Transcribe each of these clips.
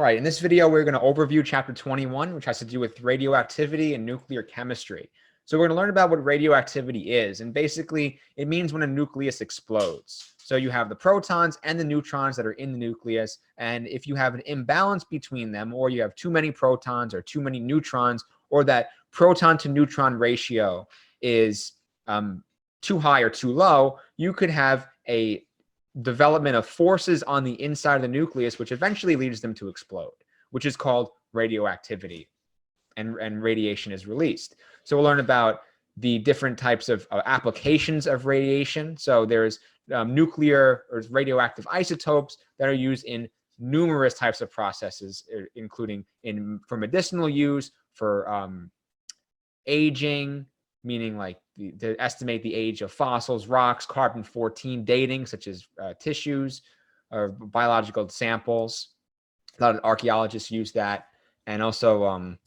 right, in this video, we're going to overview chapter 21, which has to do with radioactivity and nuclear chemistry. So we're going to learn about what radioactivity is. And basically, it means when a nucleus explodes. So you have the protons and the neutrons that are in the nucleus. And if you have an imbalance between them, or you have too many protons or too many neutrons, or that proton to neutron ratio is too high or too low, you could have a development of forces on the inside of the nucleus, which eventually leads them to explode, which is called radioactivity, and radiation is released. So we'll learn about the different types of applications of radiation. So there's nuclear or radioactive isotopes that are used in numerous types of processes, including for medicinal use, for aging, meaning like to estimate the age of fossils, rocks, carbon-14 dating, such as tissues or biological samples. A lot of archaeologists use that, and also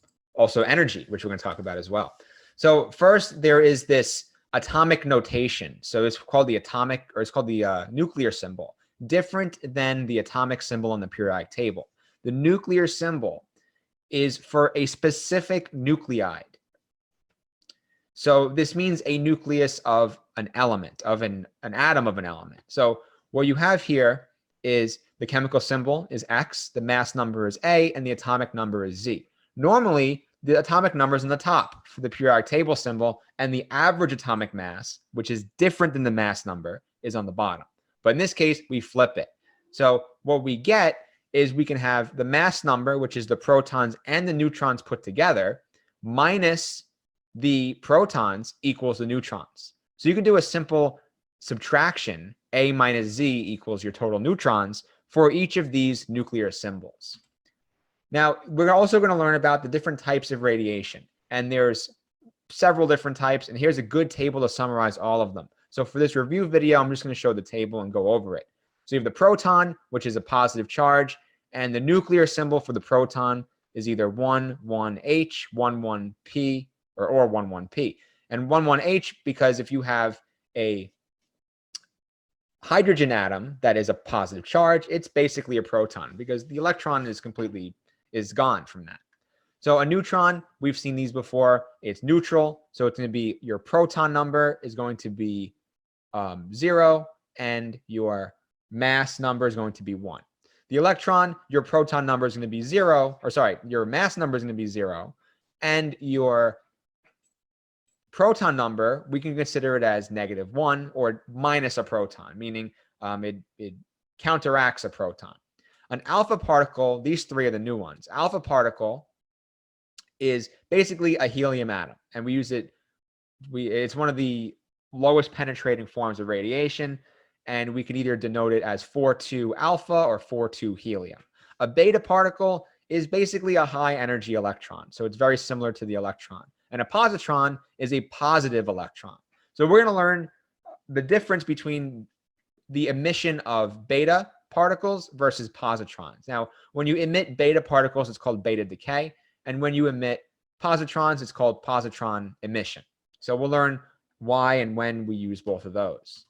energy, which we're going to talk about as well. So first, there is this atomic notation. So it's called the nuclear symbol, different than the atomic symbol on the periodic table. The nuclear symbol is for a specific nuclide. So this means a nucleus of an element, of an atom of an element. So what you have here is the chemical symbol is X, the mass number is A, and the atomic number is Z. Normally, the atomic number is on the top for the periodic table symbol, and the average atomic mass, which is different than the mass number, is on the bottom. But in this case, we flip it. So what we get is we can have the mass number, which is the protons and the neutrons put together, minus the protons equals the neutrons. So you can do a simple subtraction, A minus Z equals your total neutrons, for each of these nuclear symbols. Now, we're also going to learn about the different types of radiation. And there's several different types. And here's a good table to summarize all of them. So for this review video, I'm just going to show the table and go over it. So you have the proton, which is a positive charge. And the nuclear symbol for the proton is either 1,1H, 1,1P, or 1,1P. And 1,1H, because if you have a hydrogen atom that is a positive charge, it's basically a proton, because the electron is gone from that. So a neutron, we've seen these before, it's neutral. So it's going to be, your proton number is going to be 0, and your mass number is going to be 1. The electron, your proton number is going to be 0, or sorry, your mass number is going to be 0, and your proton number, we can consider it as -1 or minus a proton, meaning it counteracts a proton. An alpha particle, these three are the new ones. Alpha particle is basically a helium atom, and we use it, it's one of the lowest penetrating forms of radiation, and we can either denote it as 4,2 alpha or 4,2 helium. A beta particle is basically a high energy electron, so it's very similar to the electron. And a positron is a positive electron. So we're going to learn the difference between the emission of beta particles versus positrons. Now, when you emit beta particles, it's called beta decay. And when you emit positrons, it's called positron emission. So we'll learn why and when we use both of those.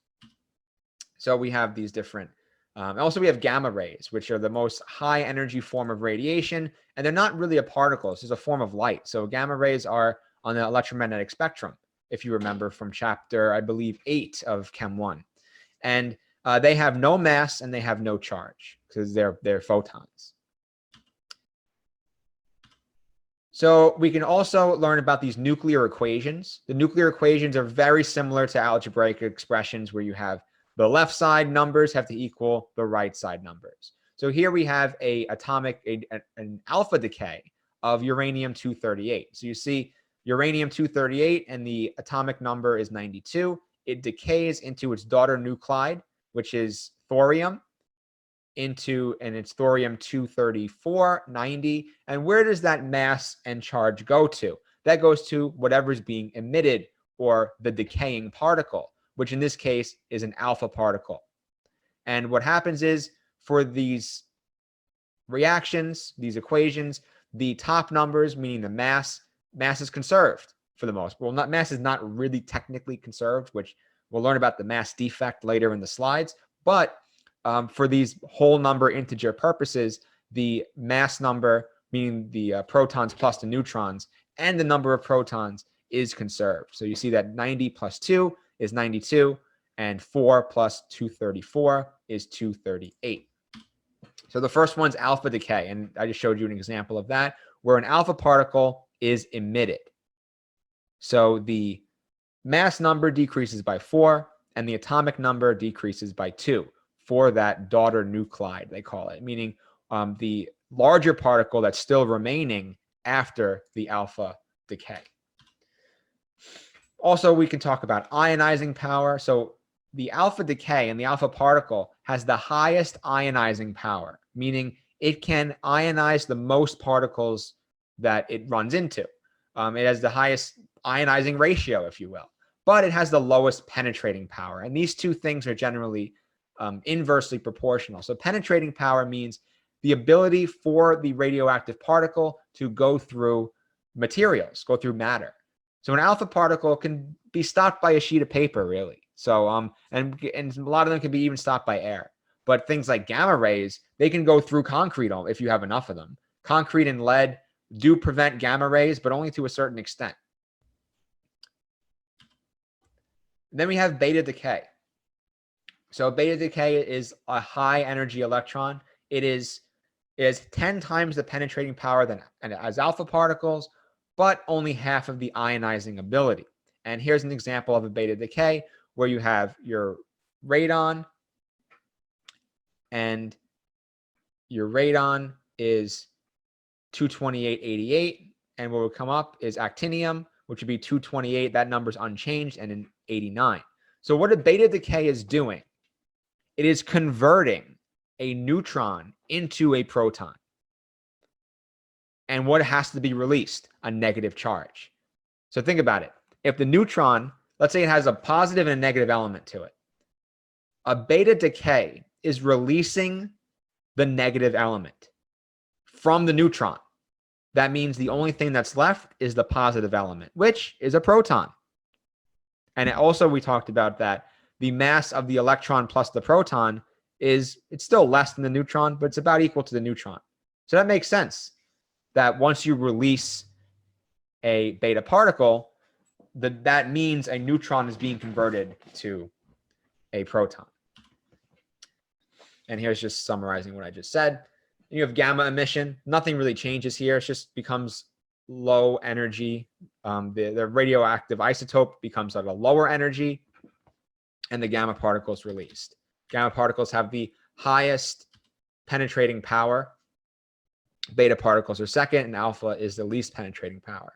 So we have these different, also we have gamma rays, which are the most high energy form of radiation. And they're not really a particle. It's just a form of light. So gamma rays are on the electromagnetic spectrum, if you remember from chapter, I believe, 8 of Chem 1. And they have no mass and they have no charge because they're photons. So we can also learn about these nuclear equations. The nuclear equations are very similar to algebraic expressions where you have the left side numbers have to equal the right side numbers. So here we have an alpha decay of uranium-238. So you see uranium-238 and the atomic number is 92. It decays into its daughter nuclide, which is thorium, and it's thorium-234, 90. And where does that mass and charge go to? That goes to whatever's being emitted, or the decaying particle, which in this case is an alpha particle. And what happens is, for these reactions, these equations, the top numbers, meaning the mass is conserved for the most. Well, mass is not really technically conserved, which we'll learn about the mass defect later in the slides. But for these whole number integer purposes, the mass number, meaning the protons plus the neutrons, and the number of protons is conserved. So you see that 90 plus 2 is 92, and 4 plus 234 is 238. So the first one's alpha decay, and I just showed you an example of that, where an alpha particle is emitted. So the mass number decreases by 4, and the atomic number decreases by 2 for that daughter nuclide, they call it, meaning the larger particle that's still remaining after the alpha decay. Also, we can talk about ionizing power. So the alpha decay and the alpha particle has the highest ionizing power, meaning it can ionize the most particles that it runs into. It has the highest ionizing ratio, if you will, but it has the lowest penetrating power. And these two things are generally inversely proportional. So penetrating power means the ability for the radioactive particle to go through materials, go through matter. So an alpha particle can be stopped by a sheet of paper, really. So and a lot of them can be even stopped by air. But things like gamma rays, they can go through concrete if you have enough of them. Concrete and lead do prevent gamma rays, but only to a certain extent. Then we have beta decay. So beta decay is a high energy electron. It is 10 times the penetrating power as alpha particles, but only half of the ionizing ability. And here's an example of a beta decay where you have your radon, and your radon is 228.88, and what will come up is actinium, which would be 228. That number's unchanged, and an 89. So what a beta decay is doing, it is converting a neutron into a proton. And what has to be released? A negative charge. So think about it. If the neutron, let's say it has a positive and a negative element to it, a beta decay is releasing the negative element from the neutron. That means the only thing that's left is the positive element, which is a proton. And also we talked about that the mass of the electron plus the proton it's still less than the neutron, but it's about equal to the neutron. So that makes sense that once you release a beta particle, that means a neutron is being converted to a proton. And here's just summarizing what I just said. You have gamma emission. Nothing really changes here. It just becomes low energy. The radioactive isotope becomes at a lower energy, and the gamma particle is released. Gamma particles have the highest penetrating power. Beta particles are second, and alpha is the least penetrating power.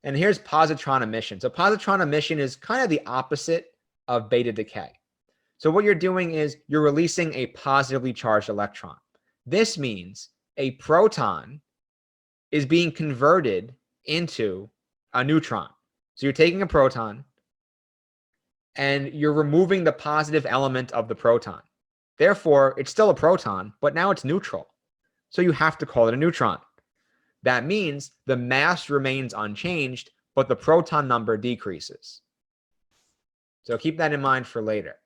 And here's positron emission. So positron emission is kind of the opposite of beta decay. So what you're doing is you're releasing a positively charged electron. This means a proton is being converted into a neutron. So you're taking a proton and you're removing the positive element of the proton. Therefore, it's still a proton, but now it's neutral. So you have to call it a neutron. That means the mass remains unchanged, but the proton number decreases. So keep that in mind for later.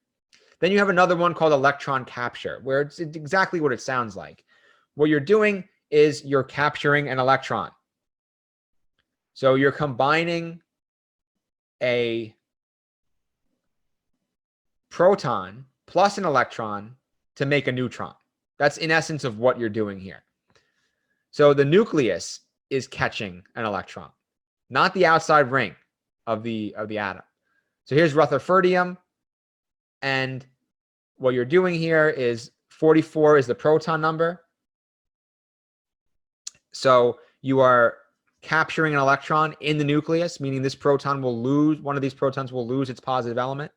Then you have another one called electron capture, where it's exactly what it sounds like. What you're doing is you're capturing an electron. So you're combining a proton plus an electron to make a neutron. That's in essence of what you're doing here. So the nucleus is catching an electron, not the outside ring of the atom. So here's rutherfordium, and what you're doing here is 44 is the proton number. So you are capturing an electron in the nucleus, meaning this proton will lose, one of these protons will lose its positive element.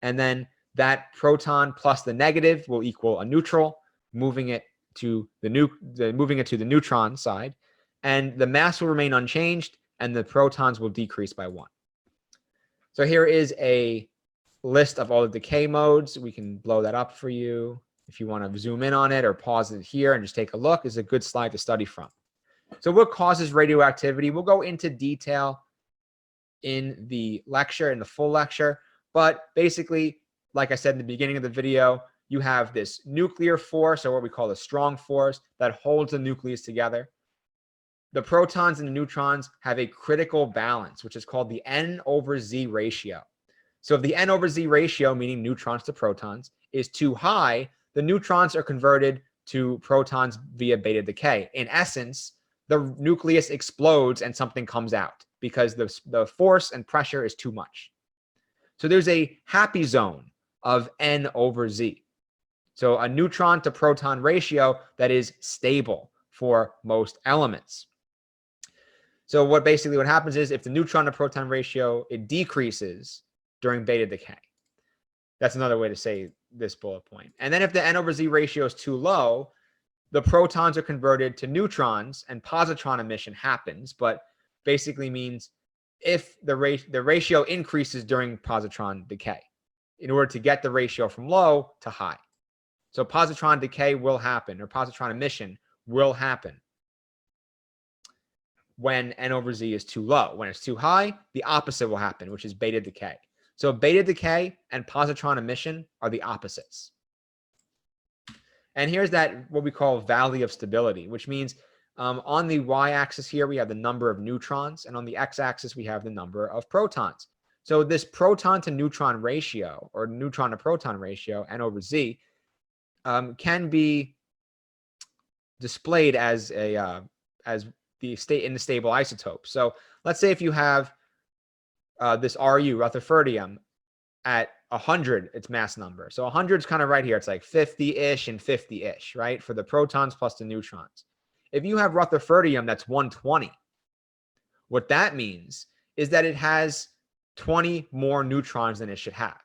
And then that proton plus the negative will equal a neutral, moving it to the neutron side. And the mass will remain unchanged, and the protons will decrease by 1. So here is a list of all the decay modes. We can blow that up for you. If you want to zoom in on it or pause it here and just take a look, it's a good slide to study from. So what causes radioactivity? We'll go into detail in the lecture, in the full lecture. But basically, like I said in the beginning of the video, you have this nuclear force, or what we call the strong force, that holds the nucleus together. The protons and the neutrons have a critical balance, which is called the N/Z ratio. So if the N/Z ratio, meaning neutrons to protons, is too high, the neutrons are converted to protons via beta decay. In essence, the nucleus explodes and something comes out because the force and pressure is too much. So there's a happy zone of N/Z. So a neutron to proton ratio that is stable for most elements. So what happens is if the neutron to proton ratio, it decreases during beta decay. That's another way to say this bullet point. And then if the N/Z ratio is too low, the protons are converted to neutrons and positron emission happens, but basically means if the ratio increases during positron decay in order to get the ratio from low to high. So positron decay will happen, or positron emission will happen when N/Z is too low. When it's too high, the opposite will happen, which is beta decay. So beta decay and positron emission are the opposites. And here's that what we call valley of stability, which means on the y-axis here, we have the number of neutrons, and on the x-axis, we have the number of protons. So this proton to neutron ratio, or neutron to proton ratio, N/Z, can be displayed as the state in the stable isotope. So let's say if you have this Ru, rutherfordium, at 100, its mass number. So 100 is kind of right here. It's like 50-ish and 50-ish, right? For the protons plus the neutrons. If you have rutherfordium that's 120, what that means is that it has 20 more neutrons than it should have.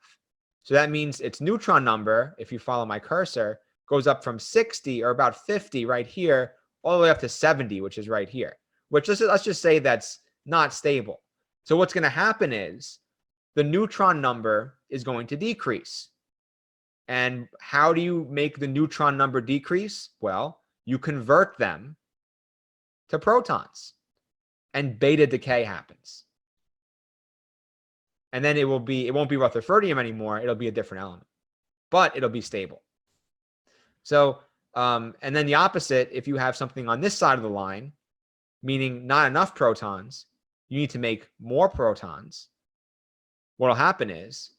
So that means its neutron number, if you follow my cursor, goes up from 60 or about 50 right here, all the way up to 70, which is right here, which let's just say that's not stable. So what's going to happen is the neutron number is going to decrease. And how do you make the neutron number decrease? Well, you convert them to protons and beta decay happens. And then it won't be rutherfordium anymore. It'll be a different element, but it'll be stable. So, and then the opposite, if you have something on this side of the line, meaning not enough protons, you need to make more protons. What will happen is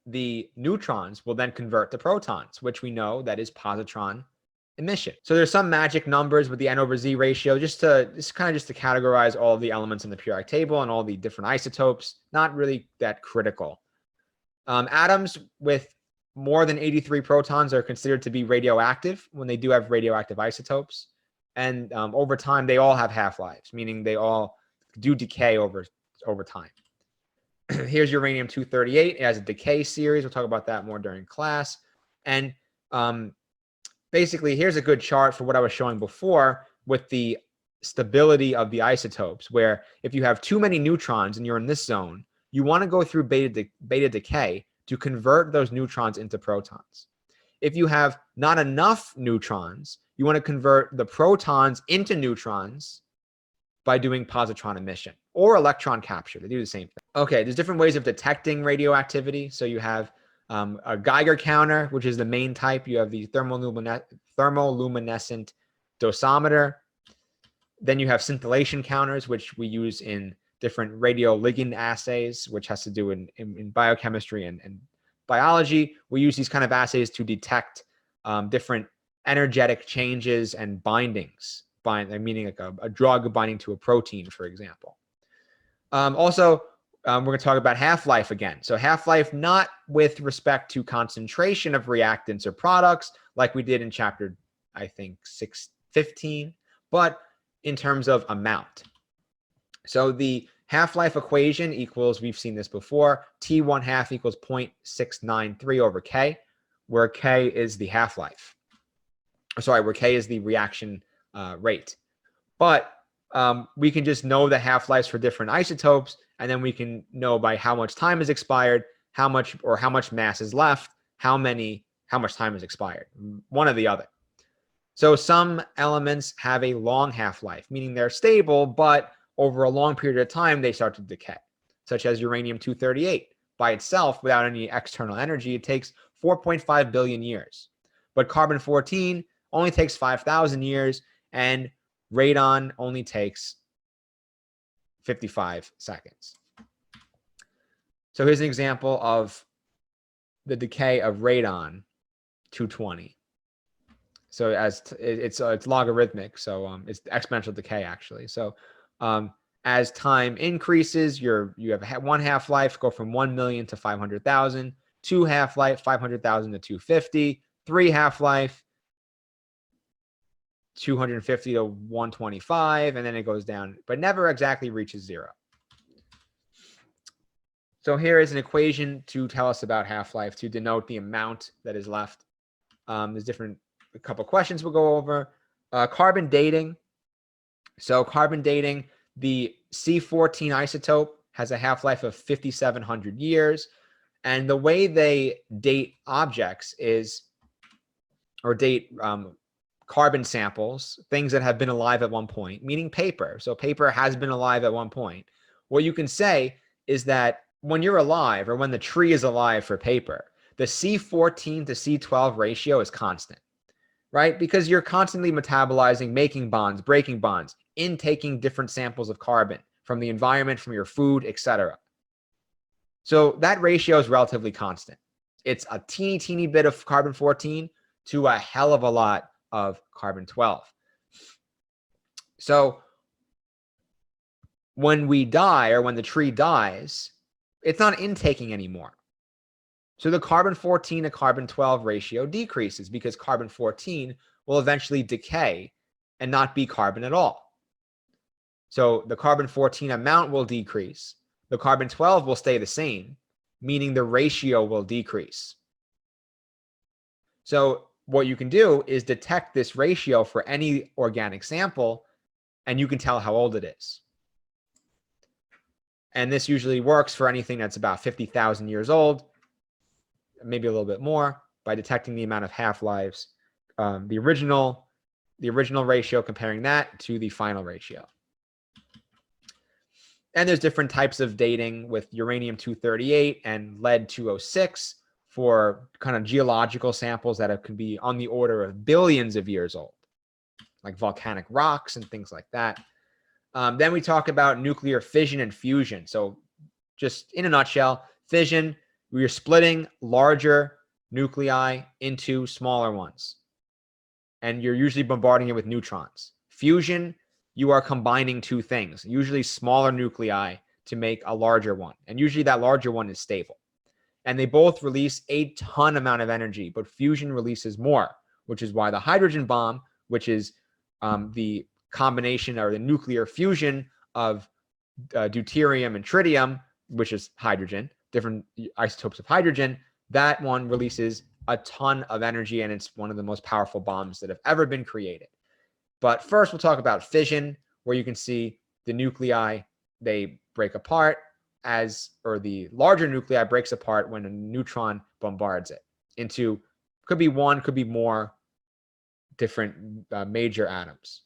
the neutrons will then convert to protons, which we know that is positron emission. So there's some magic numbers with the N/Z ratio, just to categorize all of the elements in the periodic table and all the different isotopes. Not really that critical. Atoms with more than 83 protons are considered to be radioactive when they do have radioactive isotopes. And over time, they all have half-lives, meaning they all do decay over time. Here's uranium-238. It has a decay series. We'll talk about that more during class. And basically, here's a good chart for what I was showing before with the stability of the isotopes, where if you have too many neutrons and you're in this zone, you want to go through beta decay to convert those neutrons into protons. If you have not enough neutrons, you want to convert the protons into neutrons by doing positron emission or electron capture. They do the same thing. Okay, there's different ways of detecting radioactivity. So you have a Geiger counter, which is the main type. You have the thermoluminescent dosimeter. Then you have scintillation counters, which we use in different radioligand assays, which has to do in biochemistry and biology. We use these kind of assays to detect different energetic changes and bindings, meaning like a drug binding to a protein, for example. Also, we're going to talk about half-life again. So half-life, not with respect to concentration of reactants or products like we did in chapter, I think, 615, but in terms of amount. So the half-life equation equals, we've seen this before, T1/2 equals 0.693 over K, where K is the half-life. Sorry, where K is the reaction rate. But we can just know the half-lives for different isotopes, and then we can know by how much time is expired, how much mass is left, how much time is expired, one or the other. So some elements have a long half-life, meaning they're stable, but over a long period of time, they start to decay, such as uranium-238. by itself without any external energy, it takes 4.5 billion years. But carbon-14 only takes 5,000 years, and radon only takes 55 seconds. So here's an example of the decay of radon-220. So it's logarithmic, so it's exponential decay actually. So as time increases, you have one half-life go from 1 million to 500,000, 2 half-life 500,000 to 250, 3 half-life 250 to 125, and then it goes down, but never exactly reaches 0. So here is an equation to tell us about half-life to denote the amount that is left. There's a couple questions we'll go over. Carbon dating. So carbon dating, the C14 isotope has a half-life of 5,700 years. And the way they date objects is, or date carbon samples, things that have been alive at one point, meaning paper. So paper has been alive at one point. What you can say is that when you're alive, or when the tree is alive for paper, the C14 to C12 ratio is constant, right? Because you're constantly metabolizing, making bonds, breaking bonds, intaking different samples of carbon from the environment, from your food, etc. So that ratio is relatively constant. It's a teeny bit of carbon-14 to a hell of a lot of carbon-12. So when we die, or when the tree dies, it's not intaking anymore. So the carbon-14 to carbon-12 ratio decreases because carbon-14 will eventually decay and not be carbon at all. So the carbon-14 amount will decrease. The carbon-12 will stay the same, meaning the ratio will decrease. So what you can do is detect this ratio for any organic sample, and you can tell how old it is. And this usually works for anything that's about 50,000 years old, maybe a little bit more, by detecting the amount of half-lives, the original ratio, comparing that to the final ratio. And there's different types of dating with uranium-238 and lead-206 for kind of geological samples that can be on the order of billions of years old, like volcanic rocks and things like that. Then we talk about nuclear fission and fusion. So just in a nutshell, fission, we're splitting larger nuclei into smaller ones. And you're usually bombarding it with neutrons. Fusion, you are combining two things, usually smaller nuclei to make a larger one. And usually that larger one is stable. And they both release a ton amount of energy, but fusion releases more, which is why the hydrogen bomb, which is the combination or the nuclear fusion of deuterium and tritium, which is hydrogen, different isotopes of hydrogen, that one releases a ton of energy, and it's one of the most powerful bombs that have ever been created. But first, we'll talk about fission, where you can see the nuclei, they break apart or the larger nuclei breaks apart when a neutron bombards it into, could be one, could be more different major atoms.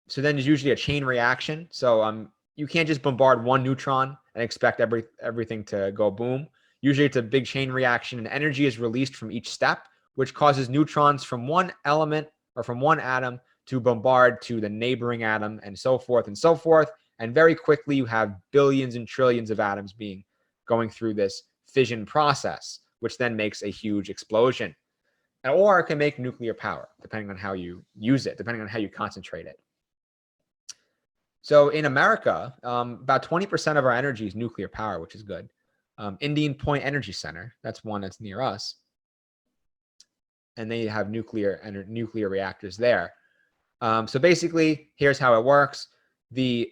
So then there's usually a chain reaction. So you can't just bombard one neutron and expect everything to go boom. Usually it's a big chain reaction, and energy is released from each step, which causes neutrons from one element or from one atom to bombard to the neighboring atom, and so forth and so forth. And very quickly you have billions and trillions of atoms going through this fission process, which then makes a huge explosion. Or it can make nuclear power, depending on how you use it, depending on how you concentrate it. So in America, about 20% of our energy is nuclear power, which is good. Indian Point Energy Center, that's one that's near us, and they have nuclear reactors there. So basically, here's how it works. The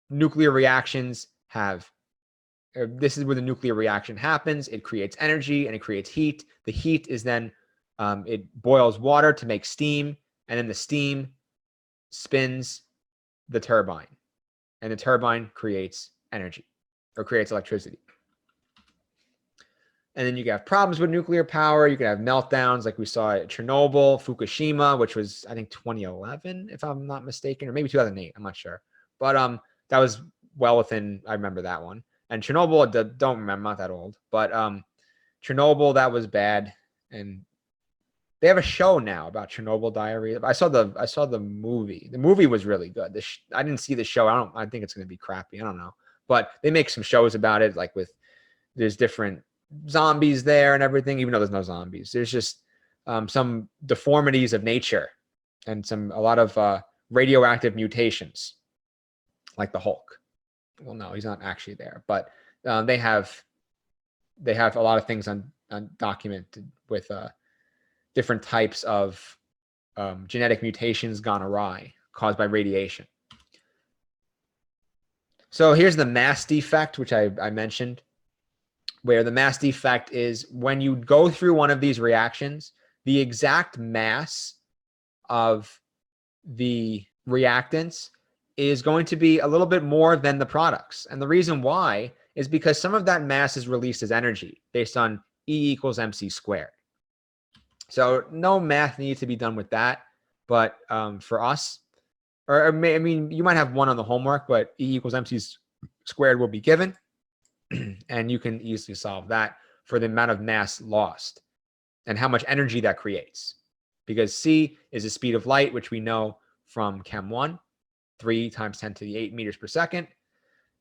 nuclear reactions this is where the nuclear reaction happens. It creates energy and it creates heat. The heat is then, it boils water to make steam, and then the steam spins the turbine, and the turbine creates energy or creates electricity. And then you can have problems with nuclear power. You can have meltdowns like we saw at Chernobyl, Fukushima, which was, I think, 2011, if I'm not mistaken, or maybe 2008. I'm not sure. But that was well within, I remember that one. And Chernobyl, don't remember, I'm not that old, but Chernobyl, that was bad. And they have a show now about Chernobyl diarrhea. I saw the movie. The movie was really good. I didn't see the show. I think it's going to be crappy. I don't know. But they make some shows about it, like there's different zombies there and everything, even though there's no zombies. There's just some deformities of nature and a lot of radioactive mutations, like the Hulk. Well, no, he's not actually there, but they have a lot of things documented with different types of genetic mutations gone awry caused by radiation. So here's the mass defect, which I mentioned, where the mass defect is when you go through one of these reactions, the exact mass of the reactants is going to be a little bit more than the products. And the reason why is because some of that mass is released as energy based on E equals mc squared. So no math needs to be done with that. But for us, I mean, you might have one on the homework, but E equals mc squared will be given. And you can easily solve that for the amount of mass lost and how much energy that creates. Because C is the speed of light, which we know from Chem 1, 3 times 10 to the 8 meters per second.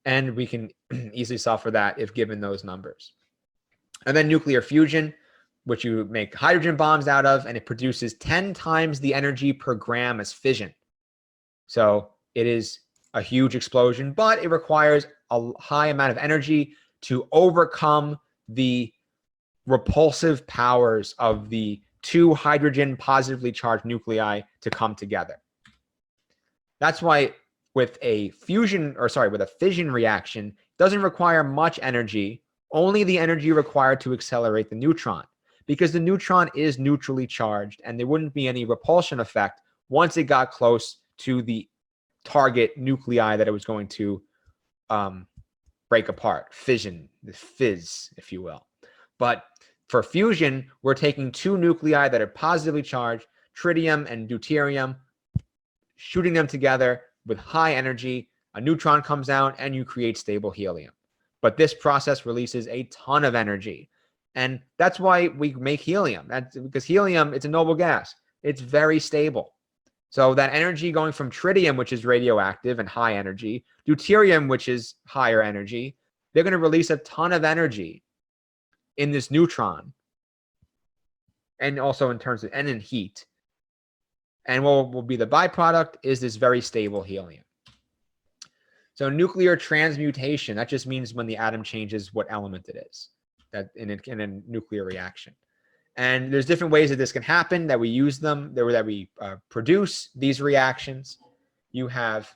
And we can easily solve for that if given those numbers. And then nuclear fusion, which you make hydrogen bombs out of, and it produces 10 times the energy per gram as fission. So it is a huge explosion, but it requires a high amount of energy to overcome the repulsive powers of the 2 hydrogen positively charged nuclei to come together. That's why with a fission reaction, it doesn't require much energy, only the energy required to accelerate the neutron, because the neutron is neutrally charged and there wouldn't be any repulsion effect once it got close to the target nuclei that it was going to break apart, fission, the fizz, if you will. But for fusion, we're taking 2 nuclei that are positively charged, tritium and deuterium, shooting them together with high energy. A neutron comes out and you create stable helium. But this process releases a ton of energy. And that's why we make helium. That's because helium, it's a noble gas. It's very stable. So that energy going from tritium, which is radioactive and high energy, deuterium, which is higher energy, they're going to release a ton of energy in this neutron. And also in terms of, and in heat. And what will be the byproduct is this very stable helium. So nuclear transmutation, that just means when the atom changes what element it is that in a nuclear reaction. And there's different ways that this can happen, that we use them, that we produce these reactions. You have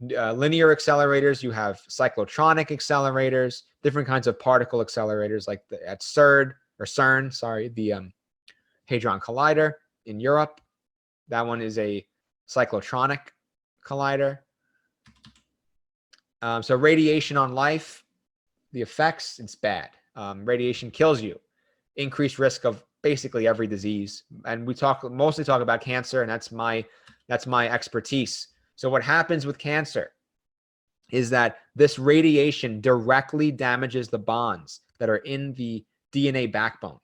linear accelerators, you have cyclotronic accelerators, different kinds of particle accelerators, like at CERN, the Hadron Collider in Europe. That one is a cyclotronic collider. So radiation on life, the effects, it's bad. Radiation kills you. Increased risk of basically every disease. And we mostly talk about cancer, and that's my expertise. So what happens with cancer is that this radiation directly damages the bonds that are in the DNA backbone.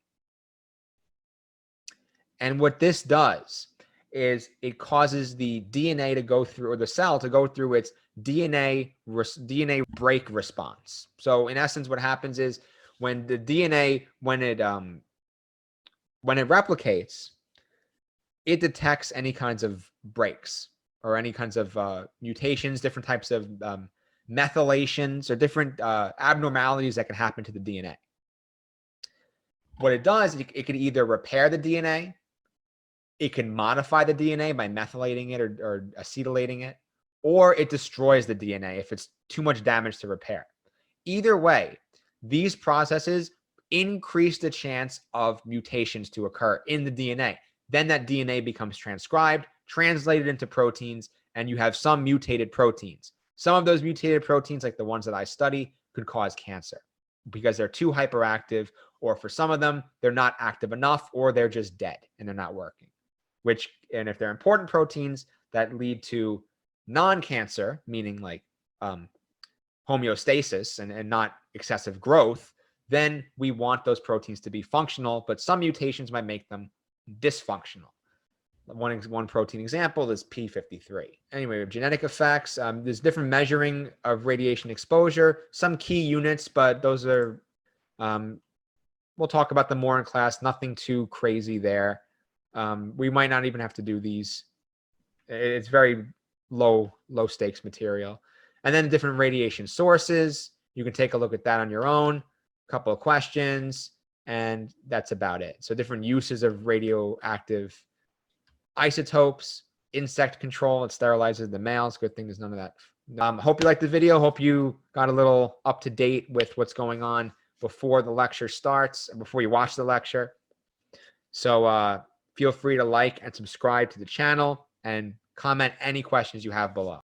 And what this does is it causes the DNA to go through, or the cell to go through its DNA break response. So in essence, what happens is when the DNA, when it replicates, it detects any kinds of breaks or any kinds of mutations, different types of methylations or different abnormalities that can happen to the DNA. What it does, it can either repair the DNA, it can modify the DNA by methylating it or acetylating it, or it destroys the DNA if it's too much damage to repair. Either way, these processes increase the chance of mutations to occur in the DNA. Then that DNA becomes transcribed, translated into proteins, and you have some mutated proteins. Some of those mutated proteins, like the ones that I study, could cause cancer because they're too hyperactive, or for some of them, they're not active enough, or they're just dead and they're not working. And if they're important proteins that lead to non-cancer, meaning like homeostasis and not excessive growth, then we want those proteins to be functional, but some mutations might make them dysfunctional. One protein example is P53. Anyway, we have genetic effects. There's different measuring of radiation exposure, some key units, but those are, we'll talk about them more in class. Nothing too crazy there. We might not even have to do these. It's very low stakes material. And then different radiation sources. You can take a look at that on your own. A couple of questions, and that's about it. So different uses of radioactive isotopes, insect control. It sterilizes the males. Good thing there's none of that. Hope you liked the video. Hope you got a little up to date with what's going on before the lecture starts, before you watch the lecture. So feel free to like and subscribe to the channel and comment any questions you have below.